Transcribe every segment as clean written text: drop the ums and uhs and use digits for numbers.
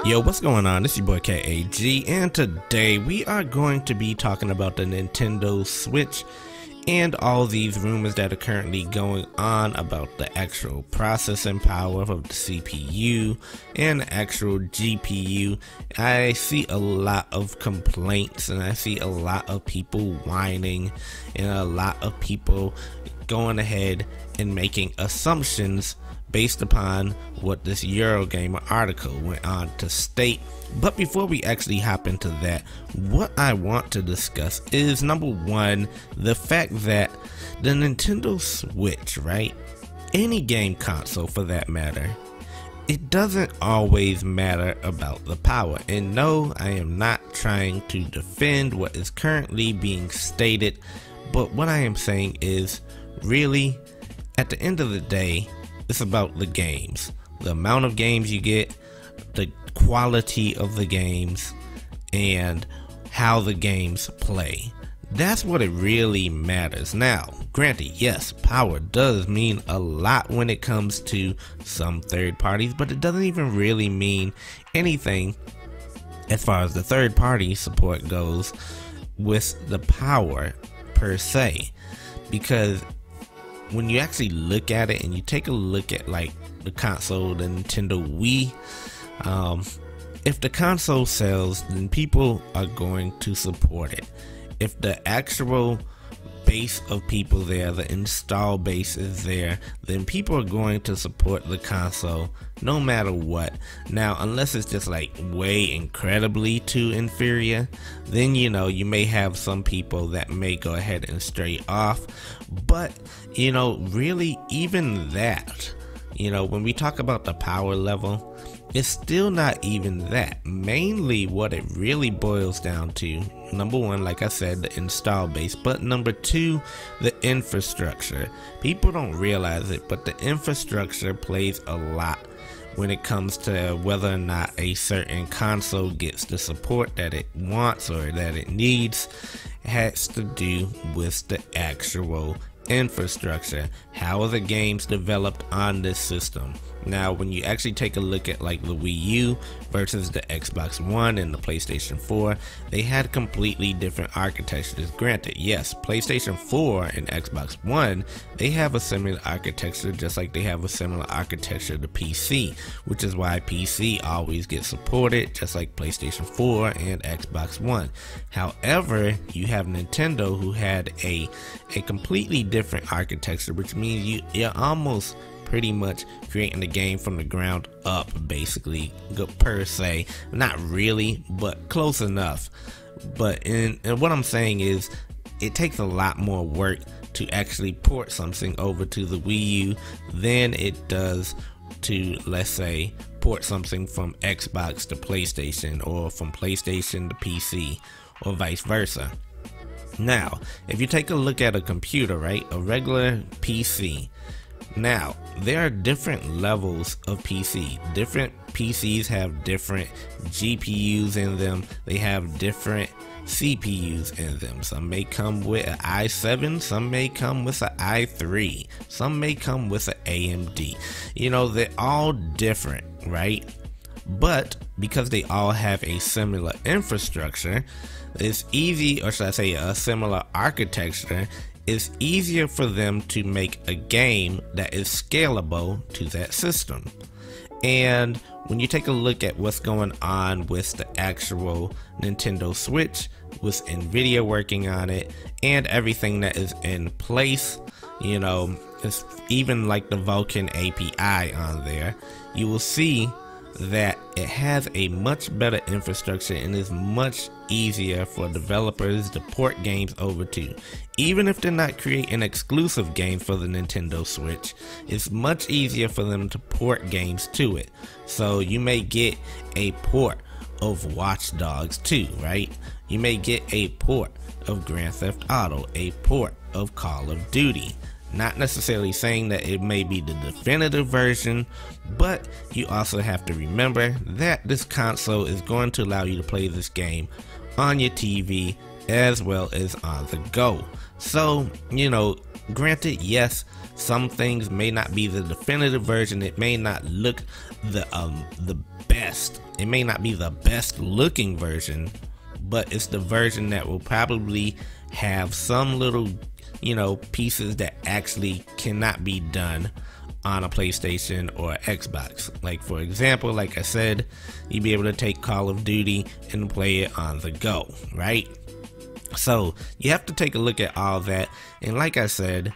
Yo, what's going on? This is your boy KAG, and today we are going to be talking about the Nintendo Switch and all these rumors that are currently going on about the actual processing power of the CPU and the actual GPU. I see a lot of complaints and I see a lot of people whining and a lot of people going ahead and making assumptions based upon what this Eurogamer article went on to state. But before we actually hop into that, what I want to discuss is number one, the fact that the Nintendo Switch, right? Any game console for that matter, it doesn't always matter about the power. And no, I am not trying to defend what is currently being stated, but what I am saying is really, at the end of the day, it's about the games, the amount of games you get, the quality of the games, and how the games play. That's what it really matters. Now, granted, yes, power does mean a lot when it comes to some third parties, but it doesn't even really mean anything as far as the third party support goes with the power per se, because when you actually look at it and you take a look at like the console, the Nintendo Wii, if the console sells, then people are going to support it. If the actual base of people there, the install base is there, then people are going to support the console no matter what. Now, unless it's just like way incredibly too inferior, then you may have some people that may go ahead and stray off. But really, even that, when we talk about the power level, it's still not even that. Mainly what it really boils down to, number one, like I said, the install base, but number two, the infrastructure. People don't realize it, but the infrastructure plays a lot when it comes to whether or not a certain console gets the support that it wants or that it needs. It has to do with the actual infrastructure. How are the games developed on this system? Now, when you actually take a look at like the Wii U versus the Xbox One and the PlayStation 4, they had completely different architectures. Granted, yes, PlayStation 4 and Xbox One, they have a similar architecture, just like they have a similar architecture to PC, which is why PC always gets supported, just like PlayStation 4 and Xbox One. However, you have Nintendo, who had a completely different architecture, which means you're almost pretty much creating the game from the ground up, basically, per se. Not really, but close enough. But and what I'm saying is, it takes a lot more work to actually port something over to the Wii U than it does to, let's say, port something from Xbox to PlayStation, or from PlayStation to PC, or vice versa. Now, if you take a look at a computer, right, a regular PC, now, there are different levels of PC. Different PCs have different GPUs in them. They have different CPUs in them. Some may come with an i7, some may come with an i3, some may come with an AMD. They're all different, right? But because they all have a similar infrastructure, it's easy, or should I say a similar architecture, it's easier for them to make a game that is scalable to that system. And when you take a look at what's going on with the actual Nintendo Switch, with Nvidia working on it, and everything that is in place, it's even like the Vulkan API on there, you will see that it has a much better infrastructure and is much easier for developers to port games over to. Even if they're not creating exclusive games for the Nintendo Switch, it's much easier for them to port games to it. So you may get a port of Watch Dogs 2, right? You may get a port of Grand Theft Auto, a port of Call of Duty. Not necessarily saying that it may be the definitive version, but you also have to remember that this console is going to allow you to play this game on your TV as well as on the go. So, you know, granted, yes, some things may not be the definitive version. It may not look the best. It may not be the best looking version, but it's the version that will probably have some little, you know, pieces that actually cannot be done on a PlayStation or Xbox. Like, for example, like I said, you'd be able to take Call of Duty and play it on the go, right? So you have to take a look at all that, and like I said,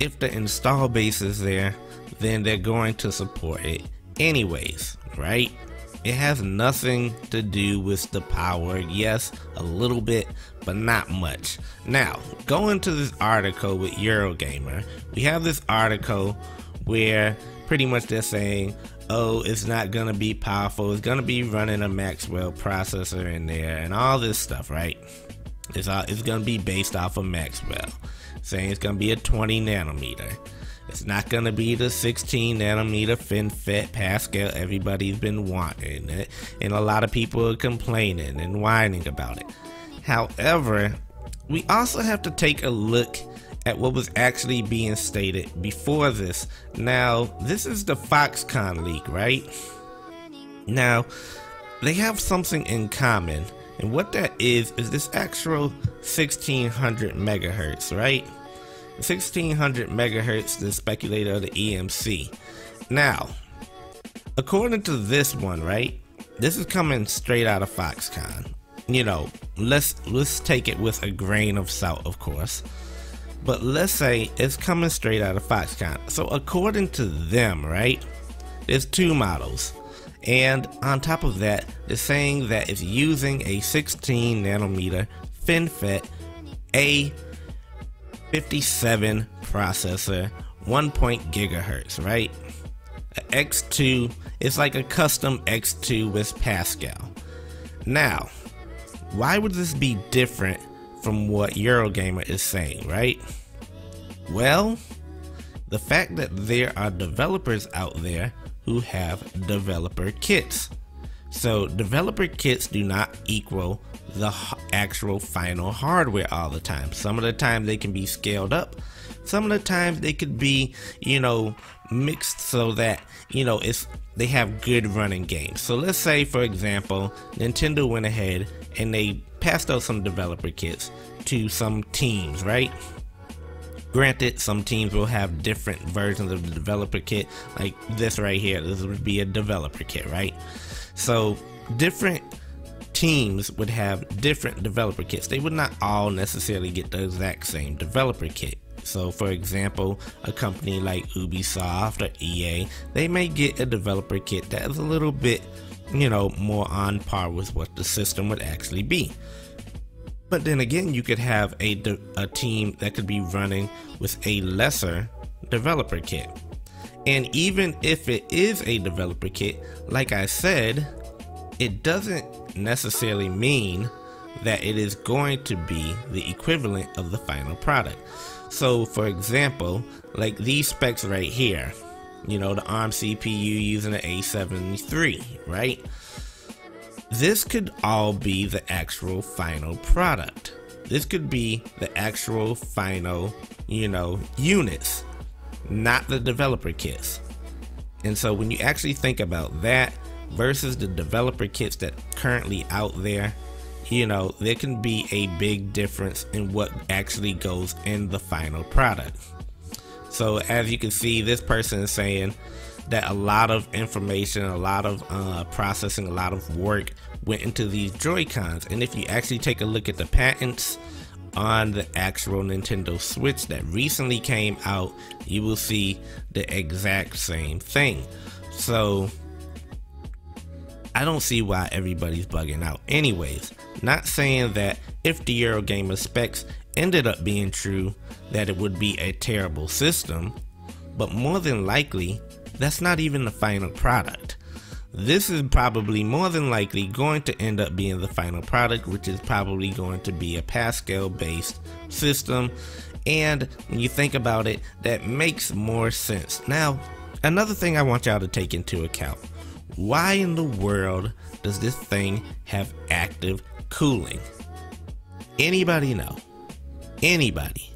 if the install base is there, then they're going to support it anyways, right? It has nothing to do with the power. Yes, a little bit, but not much. Now, going to this article with Eurogamer, we have this article where pretty much they're saying, oh, it's not gonna be powerful, it's gonna be running a Maxwell processor in there and all this stuff, right? It's gonna be based off of Maxwell, saying it's gonna be a 20 nanometer. It's not gonna be the 16 nanometer FinFET Pascal everybody's been wanting it, and a lot of people are complaining and whining about it. However, we also have to take a look at what was actually being stated before this. Now, this is the Foxconn leak, right? Now, they have something in common, and what that is this actual 1600 megahertz, right? 1600 megahertz, the speculator of the EMC. Now, according to this one, right, this is coming straight out of Foxconn. You know, let's take it with a grain of salt, of course. But let's say it's coming straight out of Foxconn. So according to them, right, there's two models. And on top of that, they're saying that it's using a 16 nanometer FinFET A57 processor, 1 gigahertz, right? A X2, it's like a custom X2 with Pascal. Now, why would this be different from what Eurogamer is saying, right? Well, the fact that there are developers out there who have developer kits. So developer kits do not equal the actual final hardware all the time. Some of the time they can be scaled up. Some of the times they could be, you know, mixed so that, you know, they have good running games. So let's say, for example, Nintendo went ahead and they passed out some developer kits to some teams, right? Granted, some teams will have different versions of the developer kit, like this right here. This would be a developer kit, right? So different teams would have different developer kits. They would not all necessarily get the exact same developer kit. So for example, a company like Ubisoft or EA, they may get a developer kit that is a little bit, you know, more on par with what the system would actually be. But then again, you could have a team that could be running with a lesser developer kit. And even if it is a developer kit, like I said, it doesn't necessarily mean that it is going to be the equivalent of the final product. So for example, like these specs right here, you know, the ARM CPU using an A73, right? This could all be the actual final product. This could be the actual final, you know, units, not the developer kits. And so when you actually think about that versus the developer kits that currently out there, you know, there can be a big difference in what actually goes in the final product. So as you can see, this person is saying that a lot of information, a lot of processing, a lot of work went into these Joy-Cons. And if you actually take a look at the patents on the actual Nintendo Switch that recently came out, you will see the exact same thing. So I don't see why everybody's bugging out. Anyways, not saying that if the Eurogamer specs ended up being true, that it would be a terrible system, but more than likely, that's not even the final product. This is probably more than likely going to end up being the final product, which is probably going to be a Pascal based system. And when you think about it, that makes more sense. Now, another thing I want y'all to take into account: why in the world does this thing have active cooling? Anybody know? Anybody?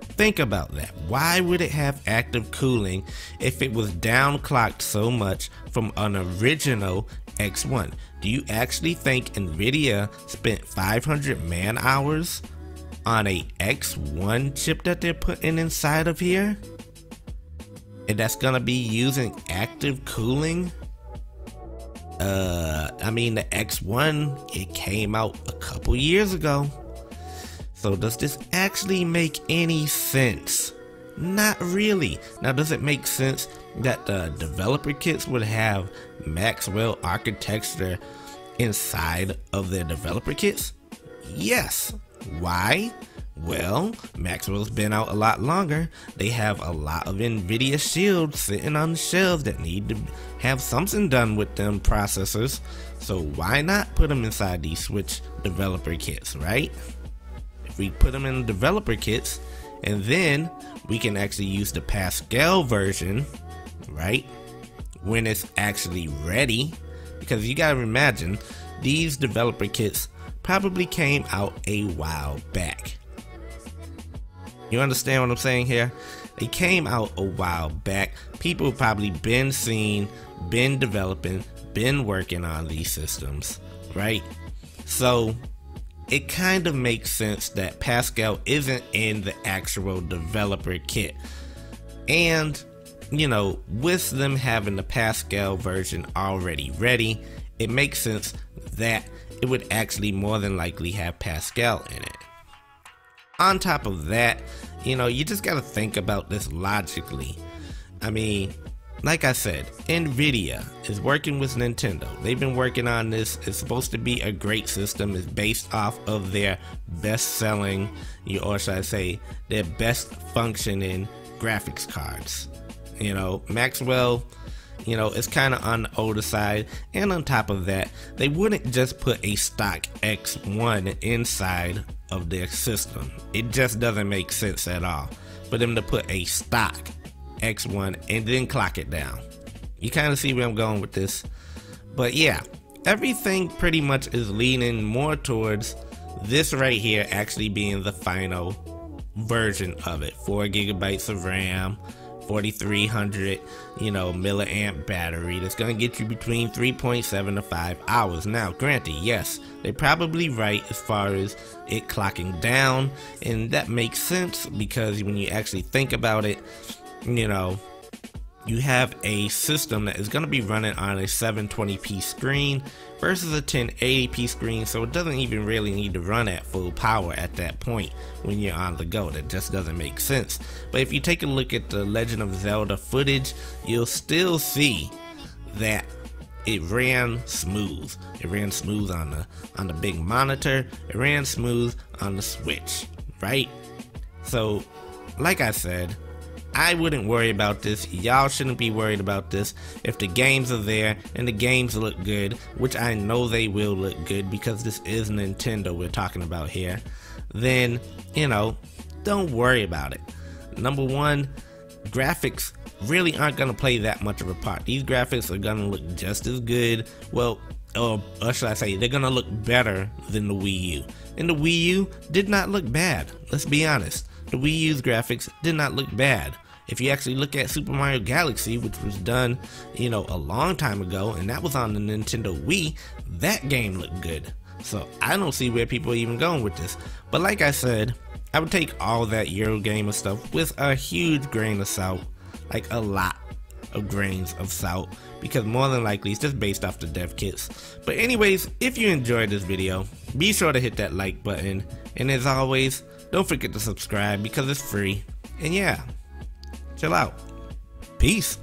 Think about that. Why would it have active cooling if it was downclocked so much from an original X1? Do you actually think Nvidia spent 500 man hours on a X1 chip that they're putting inside of here? And that's gonna be using active cooling? I mean, the X1, it came out a couple years ago. So does this actually make any sense? Not really. Now, does it make sense that the developer kits would have Maxwell architecture inside of their developer kits? Yes. Why? Well, Maxwell's been out a lot longer. They have a lot of Nvidia shields sitting on the shelves that need to have something done with them processors. So why not put them inside these Switch developer kits, right? If we put them in the developer kits, and then we can actually use the Pascal version, right, when it's actually ready. Because you gotta imagine, these developer kits probably came out a while back. You understand what I'm saying here? They came out a while back. People probably been seeing, been developing, been working on these systems, right? So it kind of makes sense that Pascal isn't in the actual developer kit. And, you know, with them having the Pascal version already ready, it makes sense that it would actually more than likely have Pascal in it. On top of that, you know, you just gotta think about this logically. I mean, like I said, Nvidia is working with Nintendo. They've been working on this. It's supposed to be a great system. It's based off of their best selling, or should I say, their best functioning graphics cards. You know, Maxwell, you know, it's kind of on the older side. And on top of that, they wouldn't just put a stock X1 inside of their system. It just doesn't make sense at all for them to put a stock X1 and then clock it down. You kind of see where I'm going with this. But yeah, everything pretty much is leaning more towards this right here actually being the final version of it. 4 gigabytes of RAM, 4300, you know, milliamp battery. That's gonna get you between 3.7 to 5 hours. Now, granted, yes, they're probably right as far as it clocking down, and that makes sense because when you actually think about it, you know, you have a system that is going to be running on a 720p screen versus a 1080p screen, so it doesn't even really need to run at full power at that point when you're on the go. That just doesn't make sense. But if you take a look at the Legend of Zelda footage, you'll still see that it ran smooth. It ran smooth on the big monitor. It ran smooth on the Switch, right? So, like I said, I wouldn't worry about this. Y'all shouldn't be worried about this. If the games are there and the games look good, which I know they will look good because this is Nintendo we're talking about here, then, you know, don't worry about it. Number one, graphics really aren't going to play that much of a part. These graphics are going to look just as good, well, or should I say, they're going to look better than the Wii U. And the Wii U did not look bad. Let's be honest. The Wii U's graphics did not look bad. If you actually look at Super Mario Galaxy, which was done, you know, a long time ago, and that was on the Nintendo Wii, that game looked good. So I don't see where people are even going with this. But like I said, I would take all that Eurogamer stuff with a huge grain of salt, like a lot of grains of salt, because more than likely it's just based off the dev kits. But anyways, if you enjoyed this video, be sure to hit that like button, and as always, don't forget to subscribe because it's free. And yeah, chill out. Peace.